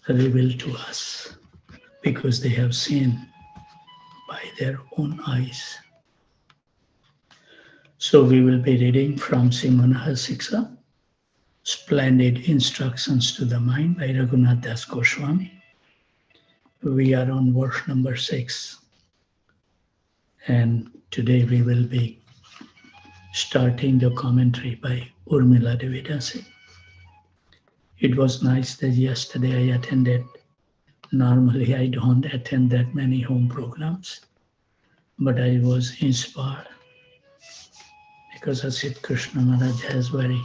revealed to us because they have seen by their own eyes. So we will be reading from Simanaha Siksha, Splendid Instructions to the Mind by Raghunath Das Goswami. We are on verse number 6. And today we will be starting the commentary by Urmila Devidasi. It was nice that yesterday I attended. Normally I don't attend that many home programs, but I was inspired because Asit Krishna Maharaj has very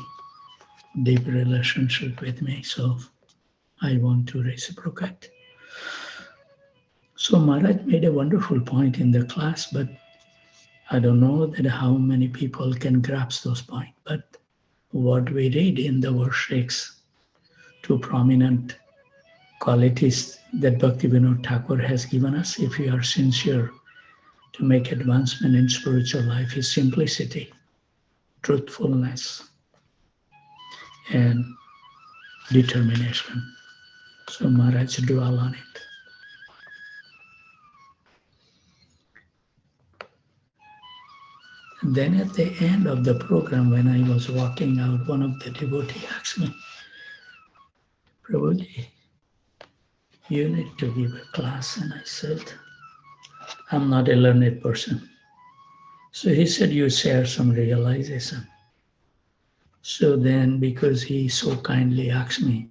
deep relationship with me, so I want to reciprocate. So Maharaj made a wonderful point in the class, but I don't know that how many people can grasp those points. But what we read in the verse 6, two prominent qualities that Bhaktivinoda Thakur has given us if we are sincere to make advancement in spiritual life is simplicity, truthfulness, and determination. So Maharaj dwell on it. And then at the end of the program, when I was walking out, one of the devotees asked me, Prabhuji, you need to give a class. And I said, I'm not a learned person. So he said, you share some realization. So then, because he so kindly asked me,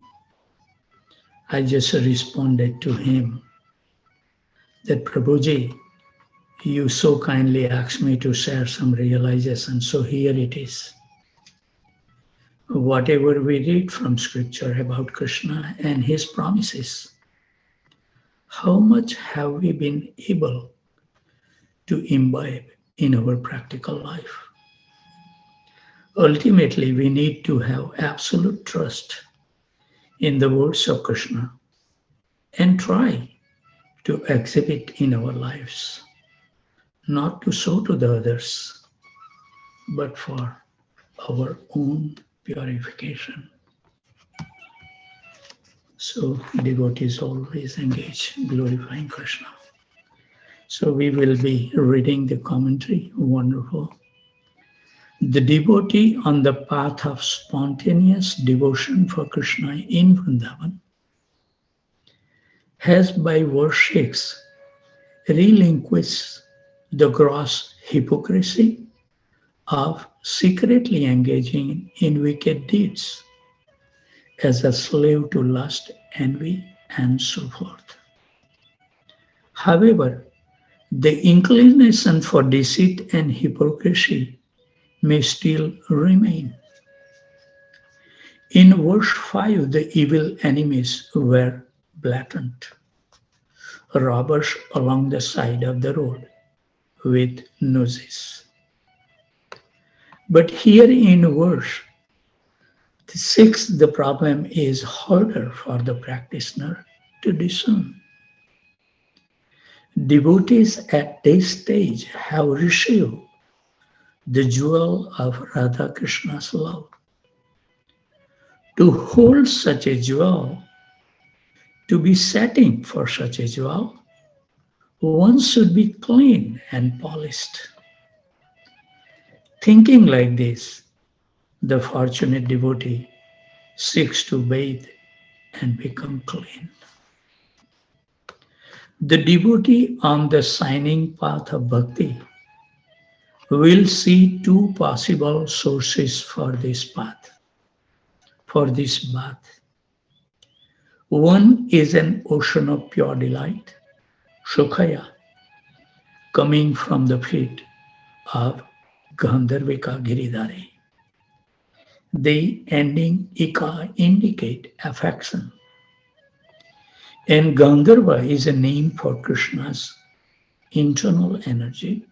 I just responded to him that Prabhuji, you so kindly asked me to share some realization, so here it is. Whatever we read from scripture about Krishna and his promises, how much have we been able to imbibe in our practical life? Ultimately, we need to have absolute trust in the words of Krishna and try to exhibit in our lives, not to show to the others, but for our own purification. So devotees always engage glorifying Krishna. So we will be reading the commentary. Wonderful. The devotee on the path of spontaneous devotion for Krishna in Vrindavan has by verse 6 relinquished the gross hypocrisy of secretly engaging in wicked deeds as a slave to lust, envy, and so forth. However, the inclination for deceit and hypocrisy may still remain. In verse 5, the evil enemies were blatant, robbers along the side of the road with nooses. But here in verse 6, the problem is harder for the practitioner to discern. Devotees at this stage have received the jewel of Radha Krishna's love. To hold such a jewel, to be setting for such a jewel, one should be clean and polished. Thinking like this, the fortunate devotee seeks to bathe and become clean. The devotee on the shining path of bhakti will see two possible sources for this path, for this bath. One is an ocean of pure delight, Sukhaya, coming from the feet of Gandharvika Giridhari. The ending Ika indicate affection. And Gandharva is a name for Krishna's internal energy,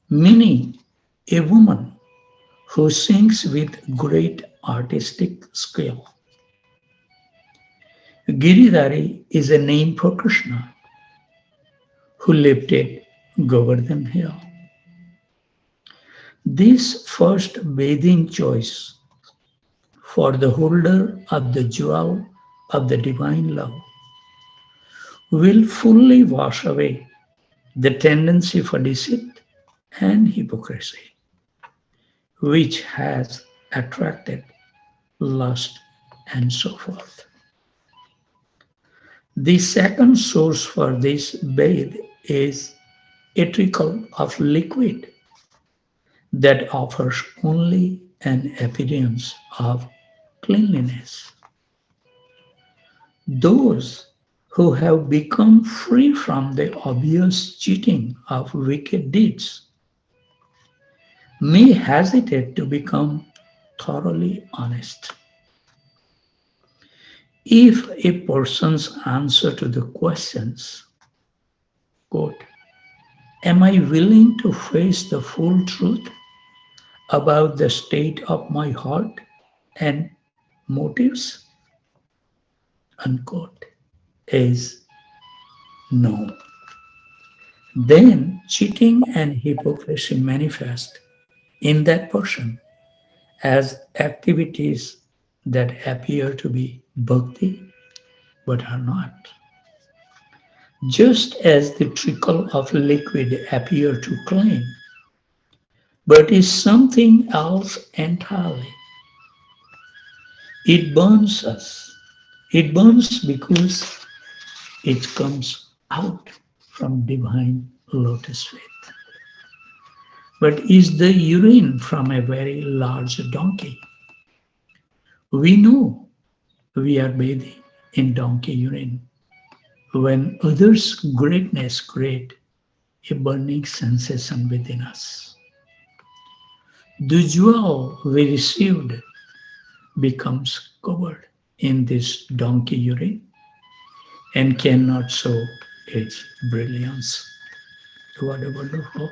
meaning a woman who sings with great artistic skill. Giridhari is a name for Krishna, who lifted Govardhan hill. This first bathing choice for the holder of the jewel of the divine love will fully wash away the tendency for deceit and hypocrisy, which has attracted lust and so forth. The second source for this bath is a trickle of liquid that offers only an appearance of cleanliness. Those who have become free from the obvious cheating of wicked deeds may hesitate to become thoroughly honest. If a person's answer to the questions, quote, am I willing to face the full truth about the state of my heart and motives, unquote, is no, then cheating and hypocrisy manifest in that person as activities that appear to be bhakti but are not. Just as the trickle of liquid appear to clean, but is something else entirely. It burns us. It burns because it comes out from divine lotus faith. But is the urine from a very large donkey? We know we are bathing in donkey urine when others' greatness create a burning sensation within us. The jewel we received becomes covered in this donkey urine and cannot show its brilliance. What a wonderful.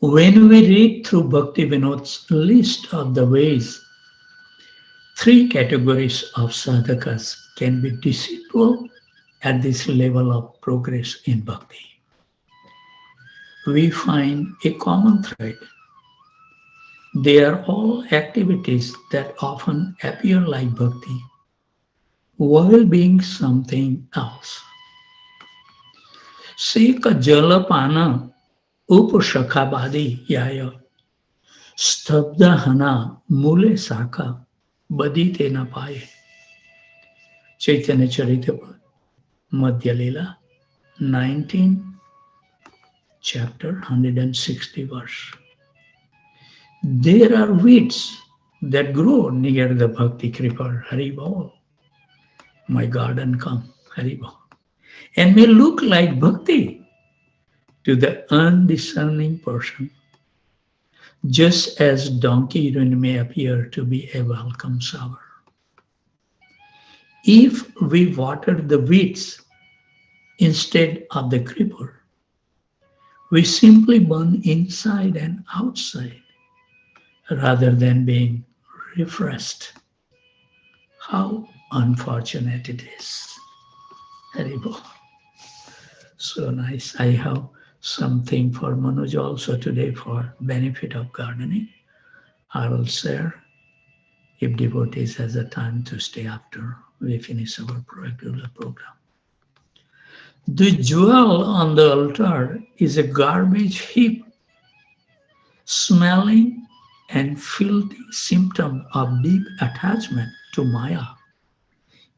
When we read through Bhakti Vinod's list of the ways three categories of sadhakas can be deceitful at this level of progress in bhakti, we find a common thread. They are all activities that often appear like bhakti while being something else. Seka jalapana upashakabadi yaya stabdahana mule saka badite na paye. Chaitanya Charitamrita Madhya Lila 19 chapter 160 verse. There are weeds that grow near the Bhakti Kripa Haribol. My garden come, Haribol. And may look like Bhakti to the undiscerning person, just as donkey urine may appear to be a welcome shower. If we water the weeds instead of the creeper, we simply burn inside and outside rather than being refreshed. How unfortunate it is. Haribo. So nice. I have something for Manoj also today for benefit of gardening. I will share if devotees has a time to stay after we finish our regular program. The jewel on the altar is a garbage heap, smelling and filthy symptom of deep attachment to Maya,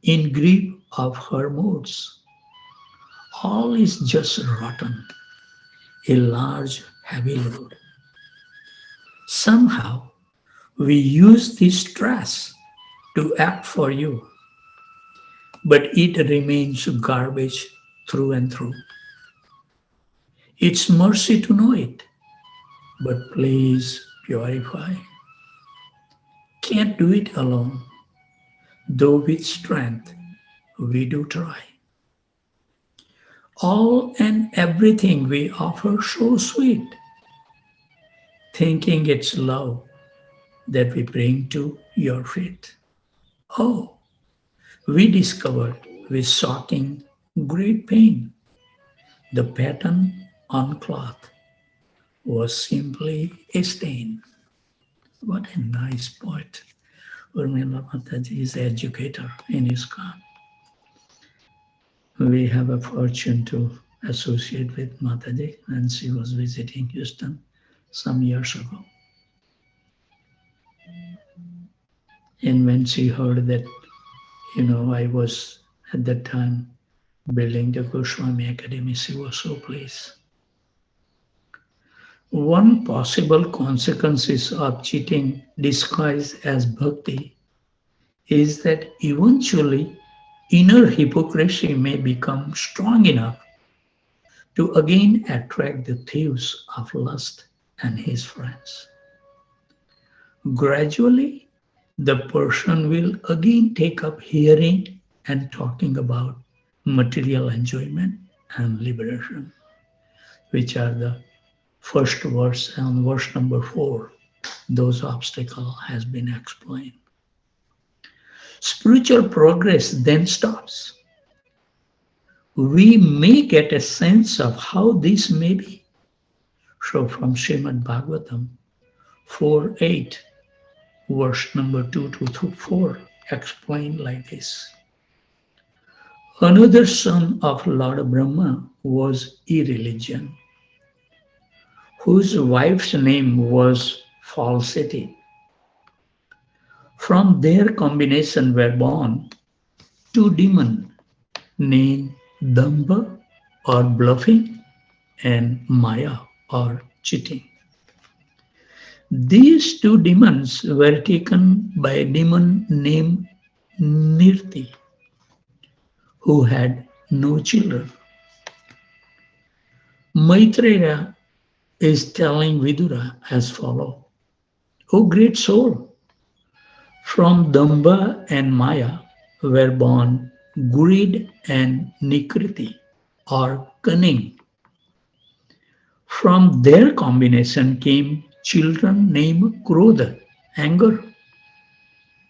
in grip of her moods. All is just rotten, a large heavy load. Somehow we use this stress to act for you, but it remains garbage through and through. It's mercy to know it, but please purify. Can't do it alone, though with strength we do try. All and everything we offer so sweet, thinking it's love that we bring to your feet. Oh, we discovered with shocking great pain the pattern on cloth was simply a stain. What a nice poet. Urmila Mataji is an educator in ISKCON. We have a fortune to associate with Mataji, and she was visiting Houston some years ago. And when she heard that, I was at that time building the Goswami Academy, she was so pleased. One possible consequences of cheating disguised as bhakti is that eventually inner hypocrisy may become strong enough to again attract the thieves of lust and his friends. Gradually, the person will again take up hearing and talking about material enjoyment and liberation, which are the first verse and verse number 4. Those obstacles has been explained. Spiritual progress then stops. We may get a sense of how this may be. So from Srimad Bhagavatam 4:8, verse number 2 to 4, explained like this. Another son of Lord Brahma was irreligion, whose wife's name was falsity. From their combination were born two demons named Damba or bluffing and Maya or cheating. These two demons were taken by a demon named Nirti, who had no children. Maitreya is telling Vidura as follows: O great soul, from Damba and Maya were born greed and Nikriti or cunning. From their combination came children named Krodha, anger,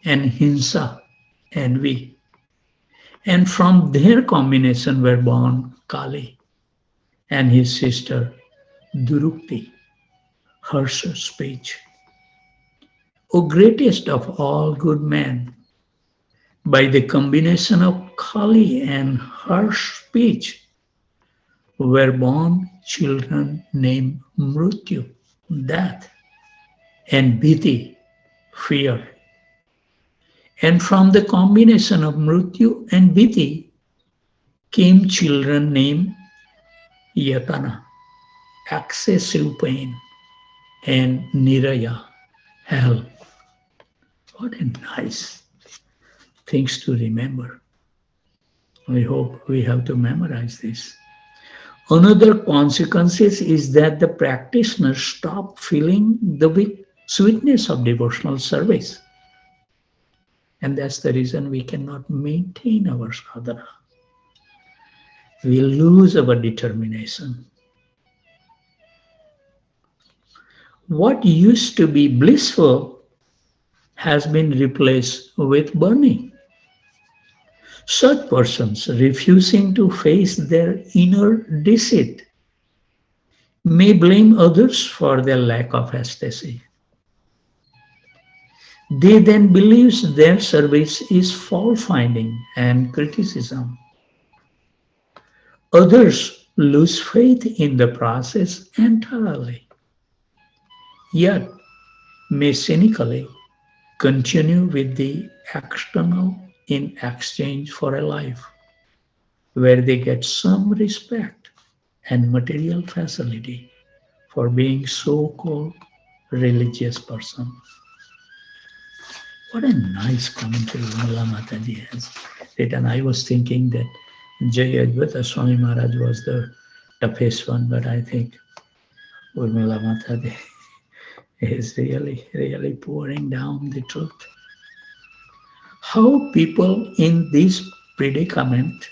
and Hinsa, envy. And from their combination were born Kali and his sister Durukti, harsh speech. O greatest of all good men, by the combination of Kali and harsh speech were born children named Mrityu, death, and Bhiti, fear. And from the combination of Mrityu and Bhiti came children named Yatana, excessive pain, and Niraya, hell. What a nice things to remember. I hope we have to memorize this. Another consequence is that the practitioners stop feeling the sweetness of devotional service. And that's the reason we cannot maintain our sadhana. We lose our determination. What used to be blissful has been replaced with burning. Such persons refusing to face their inner deceit may blame others for their lack of ecstasy. They then believe their service is fault-finding and criticism. Others lose faith in the process entirely, yet may cynically continue with the external in exchange for a life where they get some respect and material facility for being so-called religious person. What a nice commentary Urmila Mataji has written. I was thinking that Jai Advaita Swami Maharaj was the toughest one, but I think Urmila Mataji is really pouring down the truth. How people in this predicament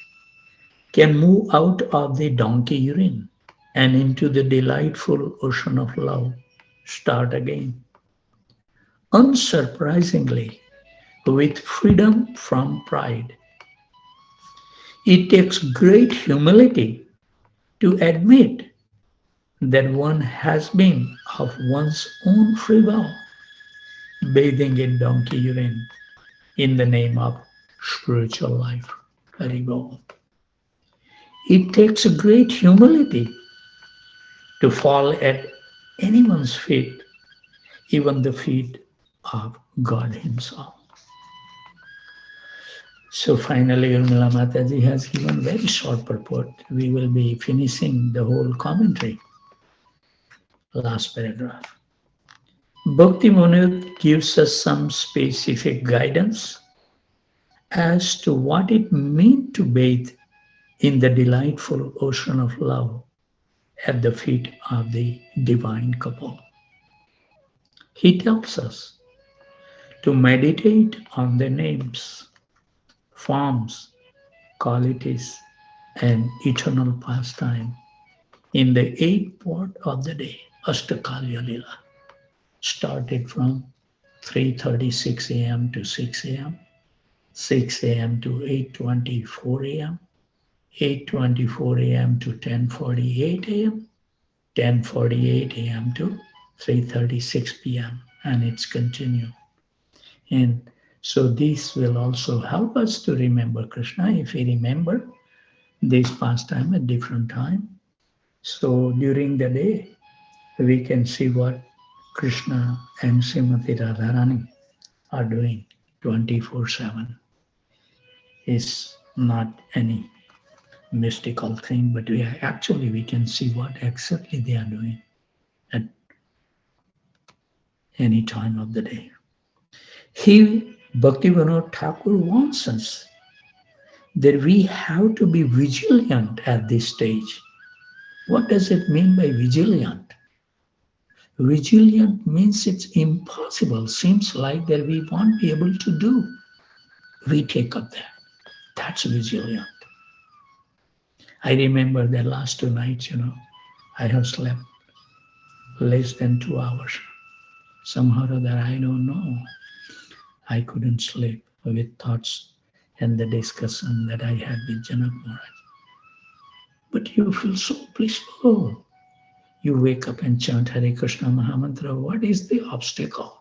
can move out of the donkey urine and into the delightful ocean of love, start again. Unsurprisingly, with freedom from pride. It takes great humility to admit that one has been of one's own free will bathing in donkey urine in the name of spiritual life. Haribol. It takes a great humility to fall at anyone's feet, even the feet of God Himself. So finally, Urmila Mataji has given very short purport. We will be finishing the whole commentary. Last paragraph. Bhakti Munir gives us some specific guidance as to what it means to bathe in the delightful ocean of love at the feet of the divine couple. He tells us to meditate on the names, forms, qualities, and eternal pastime in the eighth part of the day, Ashtakalya Lila, started from 3:36 a.m. to 6 a.m., 6 a.m. to 8:24 a.m., 8:24 a.m. to 10:48 a.m., 10:48 a.m. to 3:36 p.m., and it's continue. And so this will also help us to remember Krishna if we remember this pastime at different time. So during the day, we can see what Krishna and Srimati Radharani are doing 24/7. It's not any mystical thing, but we can see what exactly they are doing at any time of the day. He, Bhaktivinoda Thakur, wants us that we have to be vigilant at this stage. What does it mean by vigilant? Vigilant means it's impossible, seems like that we won't be able to do. We take up that. That's vigilant. I remember the last 2 nights, I have slept less than 2 hours. Somehow or other, I don't know. I couldn't sleep with thoughts and the discussion that I had with Janak Maharaj. But you feel so blissful. You wake up and chant Hare Krishna Mahamantra. What is the obstacle?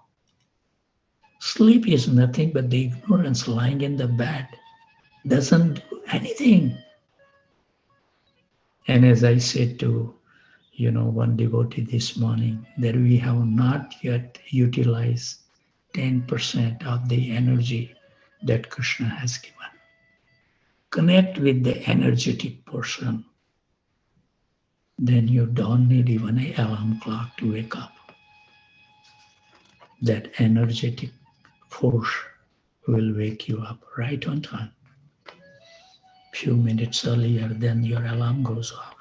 Sleep is nothing but the ignorance lying in the bed. Doesn't do anything. And as I said to, one devotee this morning, that we have not yet utilized 10% of the energy that Krishna has given. Connect with the energetic portion. Then you don't need even an alarm clock to wake up. That energetic force will wake you up right on time. Few minutes earlier than your alarm goes off.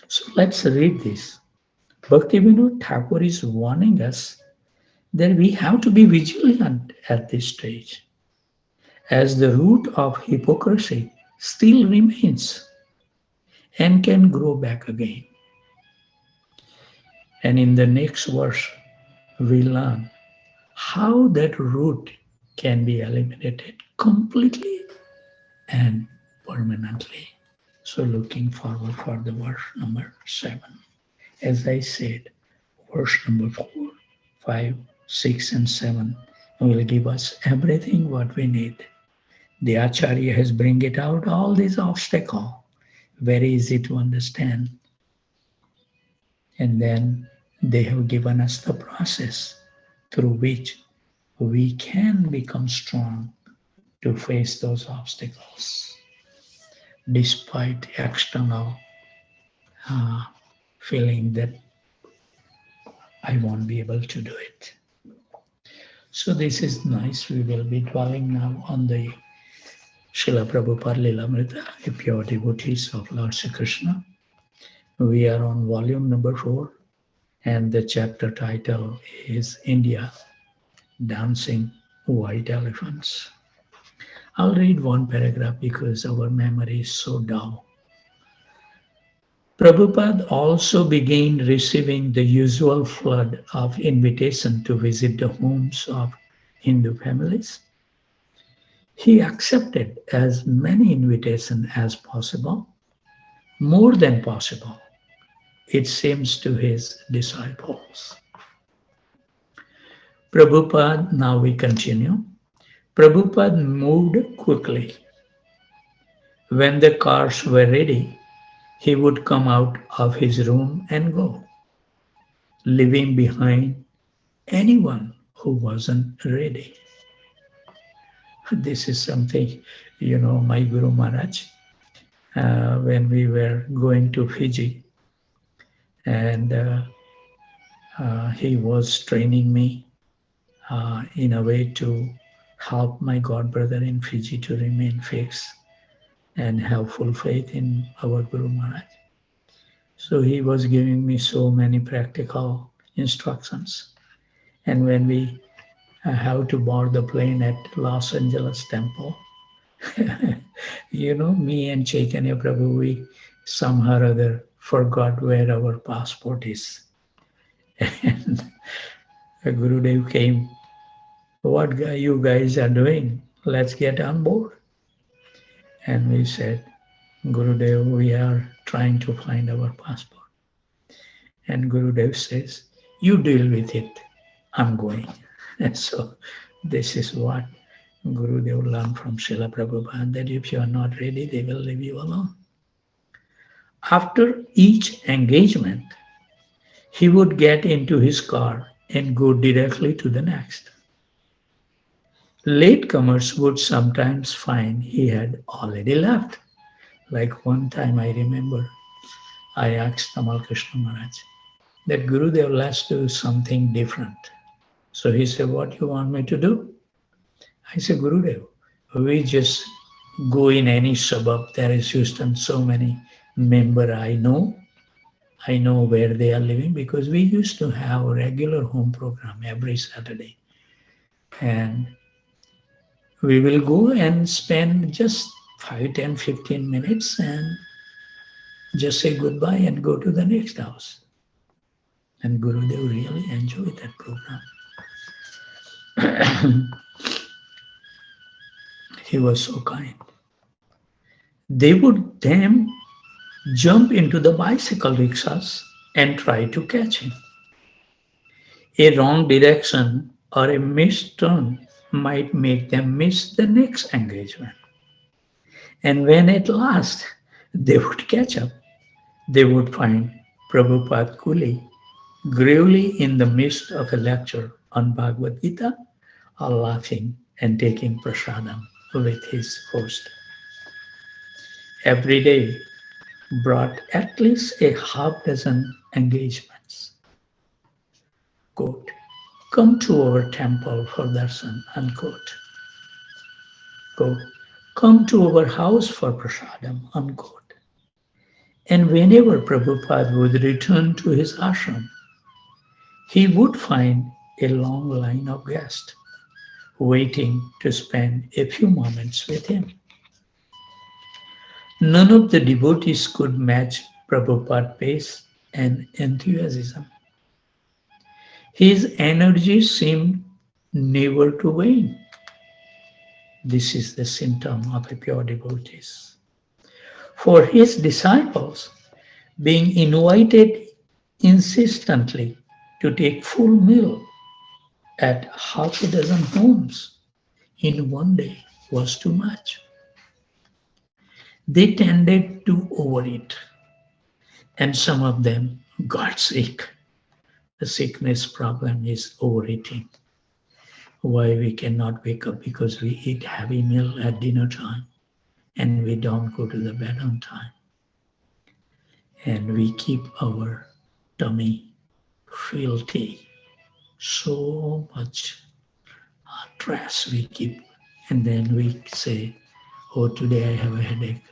So let's read this. Bhaktivinoda Thakur is warning us that we have to be vigilant at this stage, as the root of hypocrisy still remains and can grow back again. And in the next verse, we learn how that root can be eliminated completely and permanently. So looking forward for the verse number 7. As I said, verse number 4, 5, 6, and 7 will give us everything what we need. The Acharya has bring it out all these obstacles, very easy to understand. And then they have given us the process through which we can become strong to face those obstacles, despite external feeling that I won't be able to do it. So this is nice. We will be dwelling now on the Srila Prabhupada Lilamrita, a pure devotees of Lord Sri Krishna. We are on volume number 4, and the chapter title is India, Dancing White Elephants. I'll read one paragraph because our memory is so dull. Prabhupada also began receiving the usual flood of invitation to visit the homes of Hindu families. He accepted as many invitations as possible, more than possible, it seems, to his disciples. Prabhupada, now we continue. Prabhupada moved quickly. When the cars were ready, he would come out of his room and go, leaving behind anyone who wasn't ready. This is something, my Guru Maharaj, when we were going to Fiji, and he was training me in a way to help my god brother in Fiji to remain fixed and have full faith in our Guru Maharaj. So he was giving me so many practical instructions. And when we have to board the plane at Los Angeles Temple, me and Chaitanya Prabhu, we somehow or other forgot where our passport is. And Gurudev came, what you guys are doing? Let's get on board. And we said, Gurudev, we are trying to find our passport. And Gurudev says, you deal with it. I'm going. And so this is what Gurudev learned from Srila Prabhupada, that if you are not ready, they will leave you alone. After each engagement, he would get into his car and go directly to the next. Latecomers would sometimes find he had already left. Like one time I remember, I asked Tamal Krishna Maharaj that Gurudev, let's do something different. So he said, what do you want me to do? I said, Gurudev, we just go in any suburb. There is Houston, so many members I know. I know where they are living because we used to have a regular home program every Saturday. And we will go and spend just 5, 10, 15 minutes and just say goodbye and go to the next house. And Gurudev really enjoyed that program. He was so kind. They would then jump into the bicycle rickshaws and try to catch him. A wrong direction or a missed turn might make them miss the next engagement. And when at last they would catch up, they would find Prabhupada Kuli gravely in the midst of a lecture on Bhagavad Gita, laughing and taking prasadam with his host. Every day brought at least a half dozen engagements. Quote, come to our temple for darshan, unquote. Quote, come to our house for prasadam, unquote. And whenever Prabhupada would return to his ashram, he would find a long line of guests waiting to spend a few moments with him. None of the devotees could match Prabhupada's pace and enthusiasm. His energy seemed never to wane. This is the symptom of a pure devotee. For his disciples, being invited insistently to take full meal at half a dozen homes in one day was too much. They tended to overeat, and some of them got sick. The sickness problem is overeating. Why we cannot wake up? Because we eat heavy meal at dinner time and we don't go to the bed on time. And we keep our tummy filthy. So much stress we keep. And then we say, oh, today I have a headache.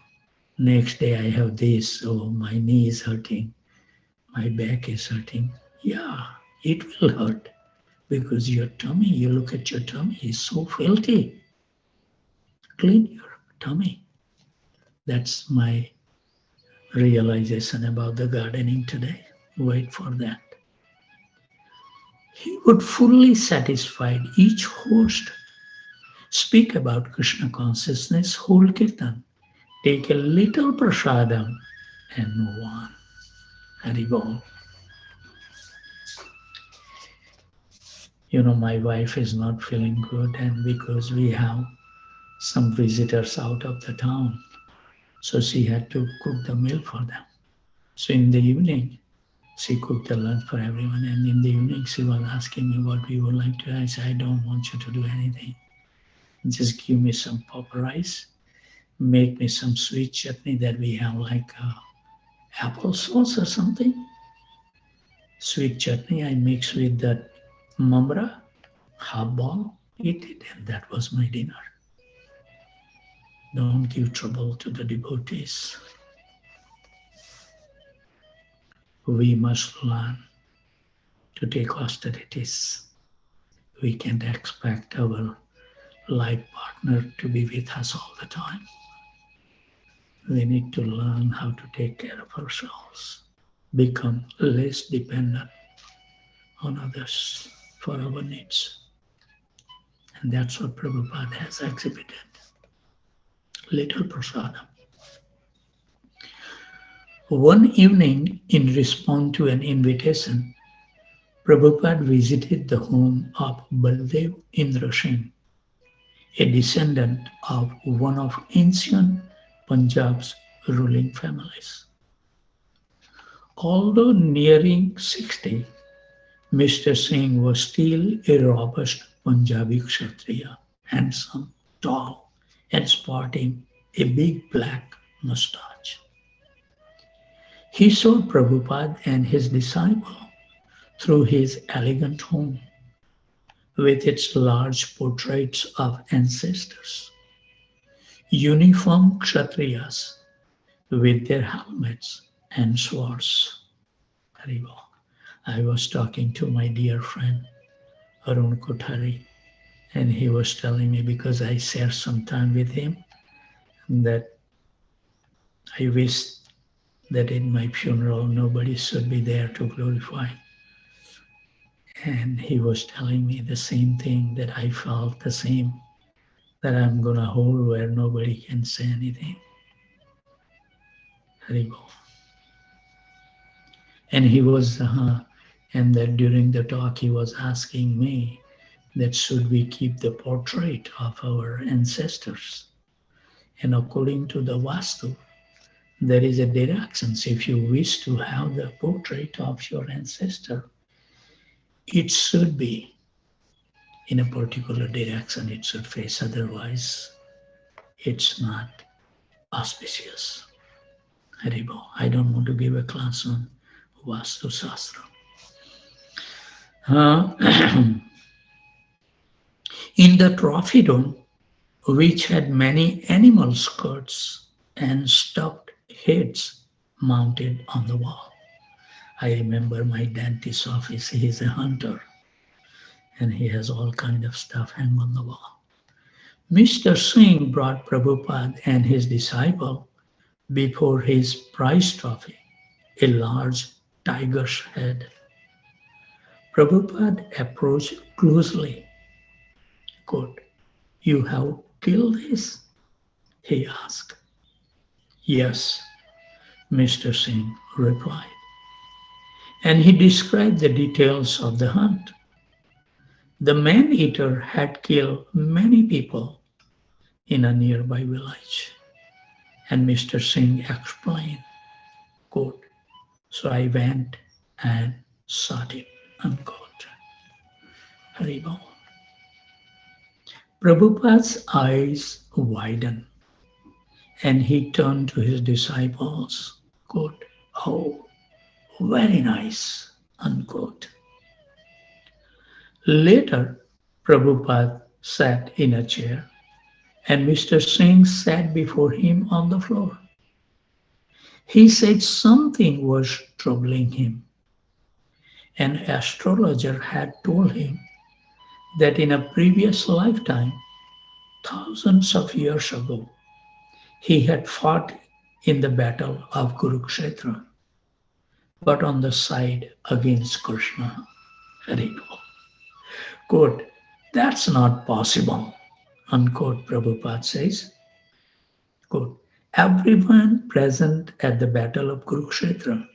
Next day I have this. Oh, my knee is hurting. My back is hurting. Yeah, it will hurt. Because your tummy, you look at your tummy, is so filthy. Clean your tummy. That's my realization about the gardening today. Wait for that. He would fully satisfy each host, speak about Krishna consciousness, hold kirtan, take a little prasadam and move on. Haribol. My wife is not feeling good, and because we have some visitors out of the town, so she had to cook the meal for them. So in the evening, she cooked the lunch for everyone, and in the evening, she was asking me what we would like to. I said, I don't want you to do anything. Just give me some pop rice, make me some sweet chutney that we have, like apple sauce or something. Sweet chutney I mix with that mamra, half ball, eat it, and that was my dinner. Don't give trouble to the devotees. We must learn to take austerities. We can't expect our life partner to be with us all the time. We need to learn how to take care of ourselves, become less dependent on others for our needs. And that's what Prabhupada has exhibited. Little prasadam. One evening, in response to an invitation, Prabhupada visited the home of Baldev Indra Singh, a descendant of one of ancient Punjab's ruling families. Although nearing 60, Mr. Singh was still a robust Punjabi Kshatriya, handsome, tall, and sporting a big black moustache. He saw Prabhupada and his disciple through his elegant home with its large portraits of ancestors, uniform Kshatriyas with their helmets and swords. Haribo. I was talking to my dear friend Arun Kothari, and he was telling me, because I shared some time with him, that I wish that in my funeral nobody should be there to glorify. And he was telling me the same thing, that I felt the same, that I'm gonna hold where nobody can say anything. Haribo. And he was, and that during the talk he was asking me that should we keep the portrait of our ancestors. And according to the Vastu, there is a direction. So if you wish to have the portrait of your ancestor, it should be in a particular direction it should face, otherwise it's not auspicious. Haribo. I don't want to give a class on Vastu Shastra. In the trophy room, which had many animal skirts and stuffed heads mounted on the wall. I remember my dentist's office, he is a hunter, and he has all kind of stuff hanging on the wall. Mr. Singh brought Prabhupada and his disciple before his prize trophy, a large tiger's head. Prabhupada approached closely. Quote, "You have killed this?" he asked. "Yes," Mr. Singh replied. And he described the details of the hunt. The man-eater had killed many people in a nearby village. And Mr. Singh explained, quote, "So I went and shot it," unquote. Haribol. Prabhupada's eyes widened and he turned to his disciples, quote, "Oh, very nice," unquote. Later, Prabhupada sat in a chair and Mr. Singh sat before him on the floor. He said something was troubling him. An astrologer had told him that in a previous lifetime, thousands of years ago, he had fought in the battle of Kurukshetra, but on the side against Krishna. Quote, "That's not possible," unquote, Prabhupada says. Quote, "Everyone present at the battle of Kurukshetra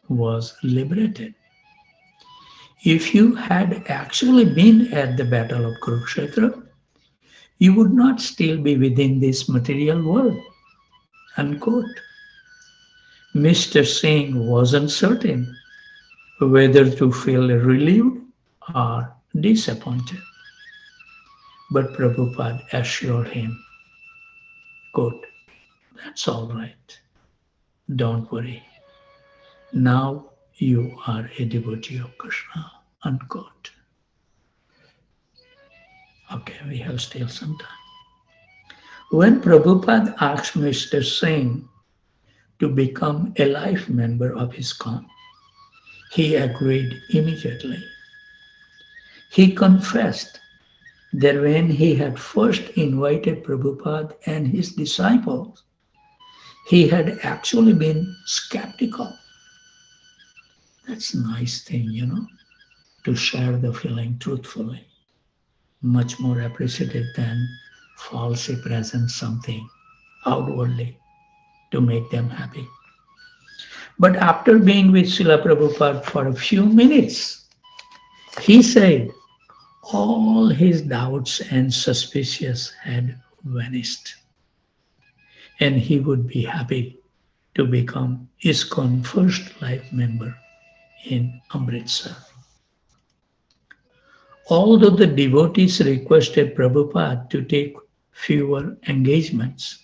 was liberated. If you had actually been at the Battle of Kurukshetra, you would not still be within this material world. Unquote. Mr. Singh wasn't certain whether to feel relieved or disappointed. But Prabhupada assured him, quote, "That's all right. Don't worry. Now you are a devotee of Krishna." Unquote. Okay, we have still some time. When Prabhupada asked Mr. Singh to become a life member of his ISKCON, he agreed immediately. He confessed that when he had first invited Prabhupada and his disciples, he had actually been skeptical. That's a nice thing, to share the feeling truthfully. Much more appreciative than falsely present something outwardly to make them happy. But after being with Srila Prabhupada for a few minutes, he said all his doubts and suspicions had vanished, and he would be happy to become ISKCON first life member in Amritsar. Although the devotees requested Prabhupada to take fewer engagements,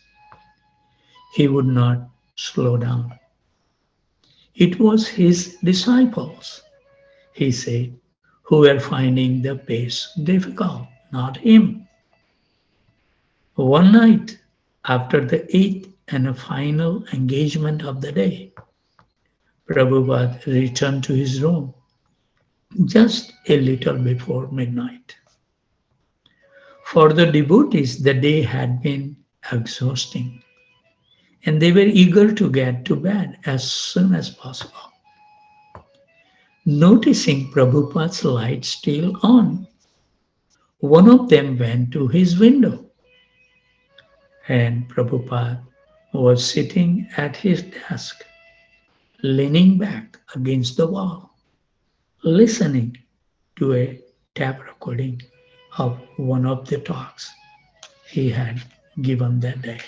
he would not slow down. It was his disciples, he said, who were finding the pace difficult, not him. One night, after the eighth and final engagement of the day, Prabhupada returned to his room just a little before midnight. For the devotees, the day had been exhausting, and they were eager to get to bed as soon as possible. Noticing Prabhupada's light still on, one of them went to his window, and Prabhupada was sitting at his desk, leaning back against the wall, listening to a tape recording of one of the talks he had given that day.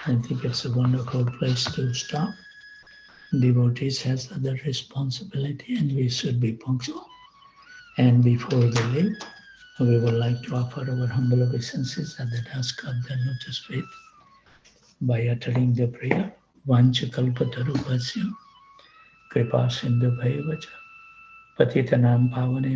I think it's a wonderful place to stop. Devotees has other responsibility and we should be punctual. And before we leave, we would like to offer our humble obeisances at the dusk of the lotus feet by uttering the prayer. Vanchakalpatarubhasya kripa sindhu bhaivacha patitanam pavane